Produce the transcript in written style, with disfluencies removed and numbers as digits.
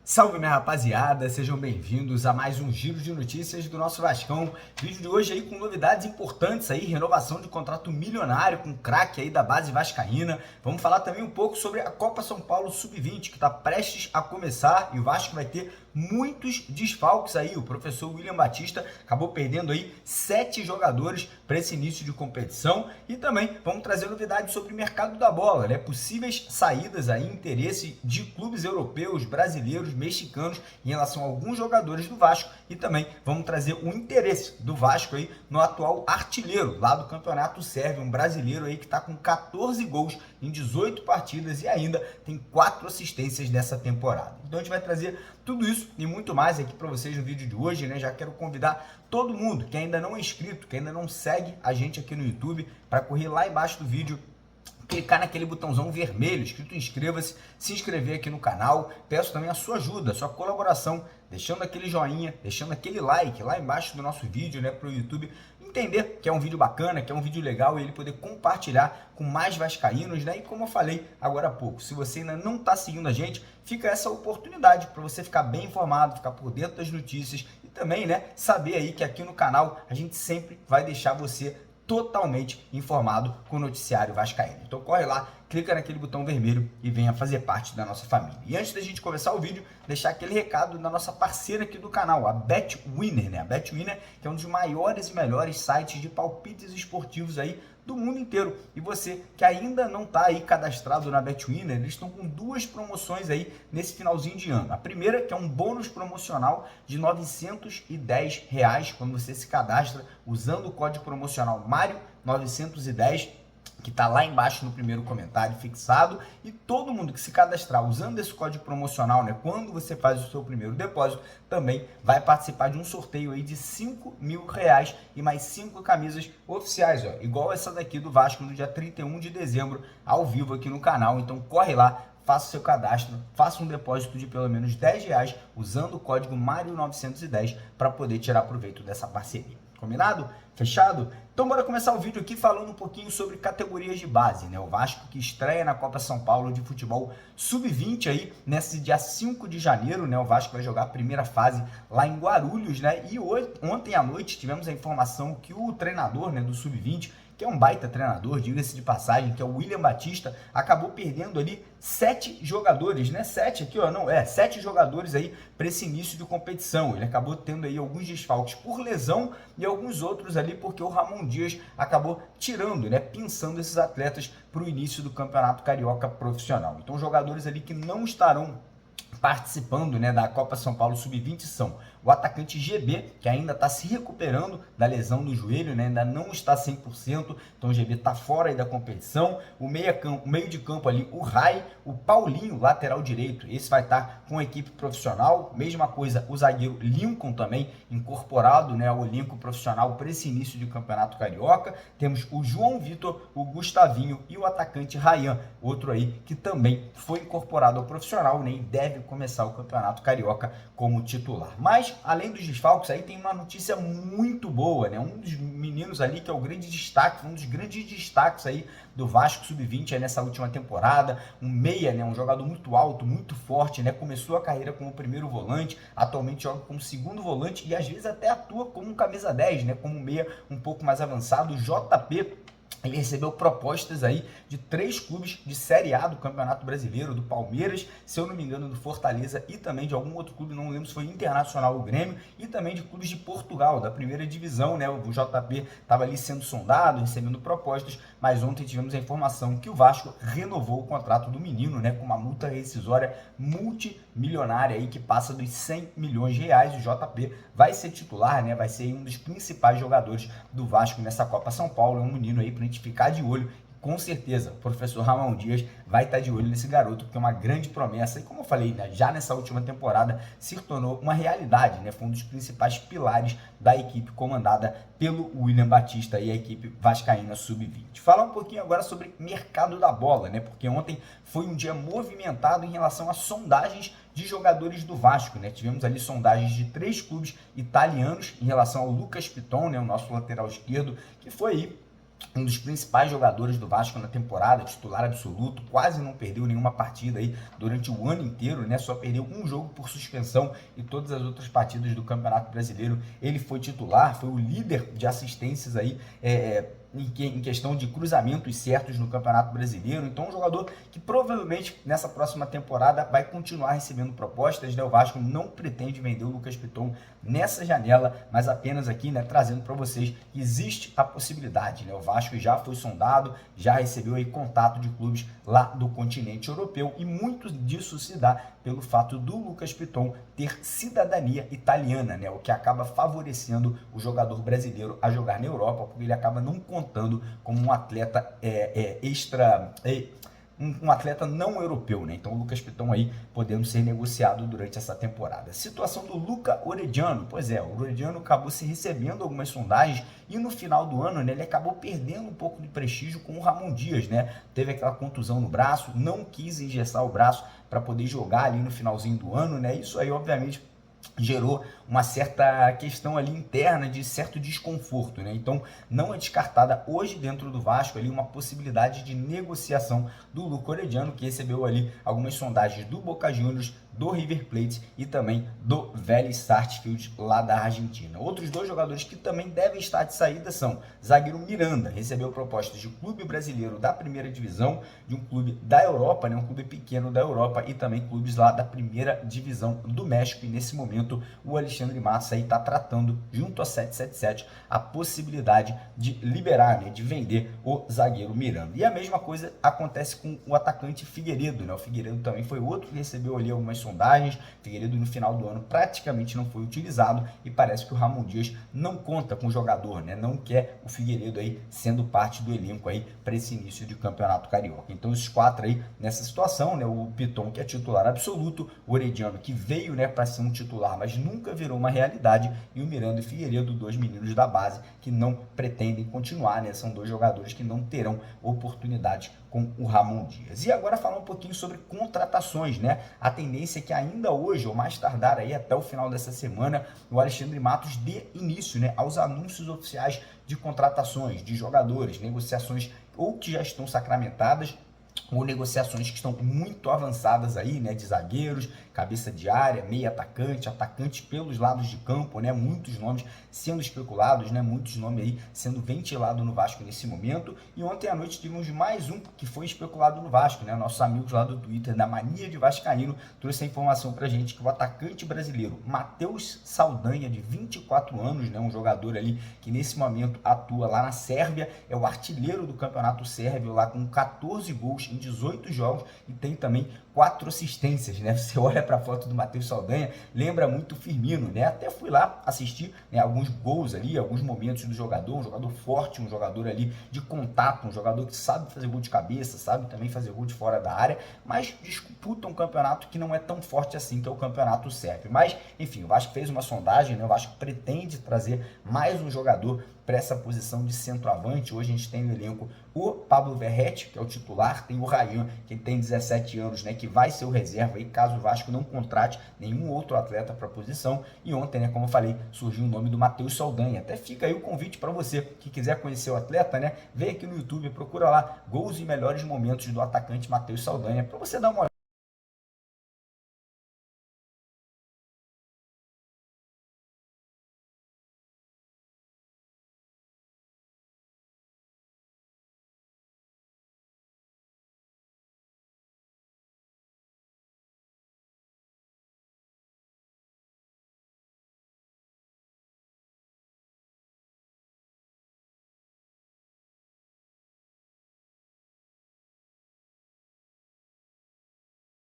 Salve, minha rapaziada, sejam bem-vindos a mais um giro de notícias do nosso Vascão. Vídeo de hoje aí com novidades importantes aí, renovação de contrato milionário com craque aí da base vascaína. Vamos falar também um pouco sobre a Copa São Paulo Sub-20, que está prestes a começar e o Vasco vai ter muitos desfalques aí. O professor William Batista acabou perdendo aí 7 jogadores para esse início de competição e também vamos trazer novidades sobre o mercado da bola, né? Possíveis saídas aí, interesse de clubes europeus, brasileiros, mexicanos em relação a alguns jogadores do Vasco e também vamos trazer o interesse do Vasco aí no atual artilheiro lá do Campeonato Sérvio, um brasileiro aí que está com 14 gols em 18 partidas e ainda tem 4 assistências nessa temporada. Então a gente vai trazer tudo isso e muito mais aqui para vocês no vídeo de hoje, né? Já quero convidar todo mundo que ainda não é inscrito, que ainda não segue a gente aqui no YouTube, para correr lá embaixo do vídeo, clicar naquele botãozão vermelho escrito inscreva-se, se inscrever aqui no canal. Peço também a sua ajuda, a sua colaboração, deixando aquele joinha, deixando aquele like lá embaixo do nosso vídeo, né, para o YouTube entender que é um vídeo bacana, que é um vídeo legal e ele poder compartilhar com mais vascaínos, né? E como eu falei agora há pouco, se você ainda não está seguindo a gente, fica essa oportunidade para você ficar bem informado, ficar por dentro das notícias e também, né, saber aí que aqui no canal a gente sempre vai deixar você totalmente informado com o noticiário vascaíno. Então corre lá, clica naquele botão vermelho e venha fazer parte da nossa família. E antes da gente começar o vídeo, deixar aquele recado da nossa parceira aqui do canal, a BetWinner, né? A BetWinner, que é um dos maiores e melhores sites de palpites esportivos aí do mundo inteiro. E você que ainda não está aí cadastrado na BetWinner, eles estão com 2 promoções aí nesse finalzinho de ano. A primeira, que é um bônus promocional de R$ 910 quando você se cadastra usando o código promocional MARIO910, que está lá embaixo no primeiro comentário fixado, e todo mundo que se cadastrar usando esse código promocional, né, quando você faz o seu primeiro depósito, também vai participar de um sorteio aí de R$5.000 e mais 5 camisas oficiais, ó, igual essa daqui do Vasco no dia 31 de dezembro, ao vivo aqui no canal. Então corre lá, faça o seu cadastro, faça um depósito de pelo menos R$10 usando o código MARIO910 para poder tirar proveito dessa parceria. Combinado? Fechado? Então bora começar o vídeo aqui falando um pouquinho sobre categorias de base, né? O Vasco que estreia na Copa São Paulo de futebol Sub-20 aí, nesse dia 5 de janeiro, né? O Vasco vai jogar a primeira fase lá em Guarulhos, né? E ontem à noite tivemos a informação que o treinador, né, do Sub-20, que é um baita treinador, diga-se de passagem, que é o William Batista, acabou perdendo ali 7 jogadores, né? 7 aqui, ó, não, 7 jogadores aí para esse início de competição. Ele acabou tendo aí alguns desfalques por lesão e alguns outros ali porque o Ramon Dias acabou tirando, né, pinçando esses atletas para o início do Campeonato Carioca Profissional. Então, jogadores ali que não estarão participando, né, da Copa São Paulo Sub-20 são o atacante GB, que ainda está se recuperando da lesão no joelho, né, ainda não está 100%, então o GB está fora aí da competição. O meio de campo ali, o Rai, o Paulinho, lateral direito, esse vai estar com a equipe profissional. Mesma coisa, o zagueiro Lincoln também incorporado, né, ao elenco profissional para esse início de Campeonato Carioca. Temos o João Vitor, o Gustavinho e o atacante Ryan, outro aí que também foi incorporado ao profissional, né, e deve começar o Campeonato Carioca como titular. Mas, além dos desfalques, aí tem uma notícia muito boa, né? Um dos meninos ali que é o grande destaque, um dos grandes destaques aí do Vasco Sub-20 nessa última temporada, um meia, né? Um jogador muito alto, muito forte, né? Começou a carreira como primeiro volante, atualmente joga como segundo volante e às vezes até atua como um camisa 10, né? Como um meia um pouco mais avançado, o JP. Ele recebeu propostas aí de 3 clubes de Série A do Campeonato Brasileiro, do Palmeiras, se eu não me engano, do Fortaleza e também de algum outro clube, não lembro se foi Internacional ou Grêmio, e também de clubes de Portugal, da primeira divisão, né? O JP estava ali sendo sondado, recebendo propostas, mas ontem tivemos a informação que o Vasco renovou o contrato do menino, né? Com uma multa rescisória multimilionária aí que passa dos R$100 milhões. O JP vai ser titular, né? Vai ser um dos principais jogadores do Vasco nessa Copa São Paulo, é um menino aí para a gente ficar de olho com certeza, o professor Ramon Dias vai estar de olho nesse garoto, porque é uma grande promessa, e como eu falei, né, já nessa última temporada se tornou uma realidade, né, foi um dos principais pilares da equipe comandada pelo William Batista e a equipe vascaína sub-20. Falar um pouquinho agora sobre mercado da bola, né, porque ontem foi um dia movimentado em relação a sondagens de jogadores do Vasco, né? Tivemos ali sondagens de 3 clubes italianos em relação ao Lucas Piton, né, o nosso lateral esquerdo, que foi aí um dos principais jogadores do Vasco na temporada, titular absoluto, quase não perdeu nenhuma partida aí durante o ano inteiro, né? Só perdeu um jogo por suspensão e todas as outras partidas do Campeonato Brasileiro ele foi titular, foi o líder de assistências aí, em questão de cruzamentos certos no Campeonato Brasileiro. Então, um jogador que provavelmente nessa próxima temporada vai continuar recebendo propostas, né? O Vasco não pretende vender o Lucas Piton nessa janela, mas apenas aqui, né, trazendo para vocês que existe a possibilidade, né? O Vasco já foi sondado, já recebeu aí contato de clubes lá do continente europeu, e muito disso se dá pelo fato do Lucas Piton ter cidadania italiana, né? O que acaba favorecendo o jogador brasileiro a jogar na Europa, porque ele acaba não contando como um atleta um atleta não europeu, né? Então o Lucas Piton aí podendo ser negociado durante essa temporada. Situação do Luca Orediano, pois é, o Orediano acabou se recebendo algumas sondagens e no final do ano, né, ele acabou perdendo um pouco de prestígio com o Ramon Dias, né? Teve aquela contusão no braço, não quis engessar o braço para poder jogar ali no finalzinho do ano, né? Isso aí, obviamente, gerou uma certa questão ali interna de certo desconforto, né? Então não é descartada hoje dentro do Vasco ali uma possibilidade de negociação do Luca Orediano, que recebeu ali algumas sondagens do Boca Juniors, do River Plate e também do Vélez Sarsfield lá da Argentina. Outros 2 jogadores que também devem estar de saída são zagueiro Miranda, recebeu propostas de um clube brasileiro da primeira divisão, de um clube da Europa, né, um clube pequeno da Europa, e também clubes lá da primeira divisão do México, e nesse momento o Alexandre Matos aí está tratando junto a 777 a possibilidade de liberar, né, de vender o zagueiro Miranda. E a mesma coisa acontece com o atacante Figueiredo, né? O Figueiredo também foi outro que recebeu ali algumas sondagens. Figueiredo no final do ano praticamente não foi utilizado e parece que o Ramon Dias não conta com o jogador, né? Não quer o Figueiredo aí sendo parte do elenco aí para esse início de campeonato carioca. Então esses 4 aí nessa situação, né? O Piton, que é titular absoluto, o Orediano, que veio, né, para ser um titular, mas nunca virou uma realidade, e o Miranda e o Figueiredo, 2 meninos da base que não pretendem continuar, né? São 2 jogadores que não terão oportunidade com o Ramon Dias. E agora falar um pouquinho sobre contratações, né? A tendência é que ainda hoje, ou mais tardar aí até o final dessa semana, o Alexandre Matos dê início, né, aos anúncios oficiais de contratações de jogadores, negociações ou que já estão sacramentadas, ou negociações que estão muito avançadas aí, né, de zagueiros, cabeça de área, meio atacante, atacante pelos lados de campo, né, muitos nomes sendo especulados, né, muitos nomes aí sendo ventilados no Vasco nesse momento. E ontem à noite tivemos mais um que foi especulado no Vasco, né, nossos amigos lá do Twitter da Mania de Vascaíno trouxe a informação pra gente que o atacante brasileiro Matheus Saldanha, de 24 anos, né, um jogador ali que nesse momento atua lá na Sérvia, é o artilheiro do campeonato sérvio lá com 14 gols em 18 jogos e tem também 4 assistências, né? Você olha para a foto do Matheus Saldanha, lembra muito o Firmino, né? Até fui lá assistir, né, alguns gols ali, alguns momentos do jogador, um jogador forte, um jogador ali de contato, um jogador que sabe fazer gol de cabeça, sabe também fazer gol de fora da área, mas disputa um campeonato que não é tão forte assim, que é o campeonato sérvio. Mas, enfim, o Vasco fez uma sondagem, né? O Vasco pretende trazer mais um jogador para essa posição de centroavante. Hoje a gente tem no elenco o Pablo Verratti, que é o titular, tem o Rayan, que tem 17 anos, né, que vai ser o reserva aí, caso o Vasco não contrate nenhum outro atleta para a posição. E ontem, né, como eu falei, surgiu o nome do Matheus Saldanha. Até fica aí o convite para você que quiser conhecer o atleta, né, vem aqui no YouTube, procura lá gols e melhores momentos do atacante Matheus Saldanha, para você dar uma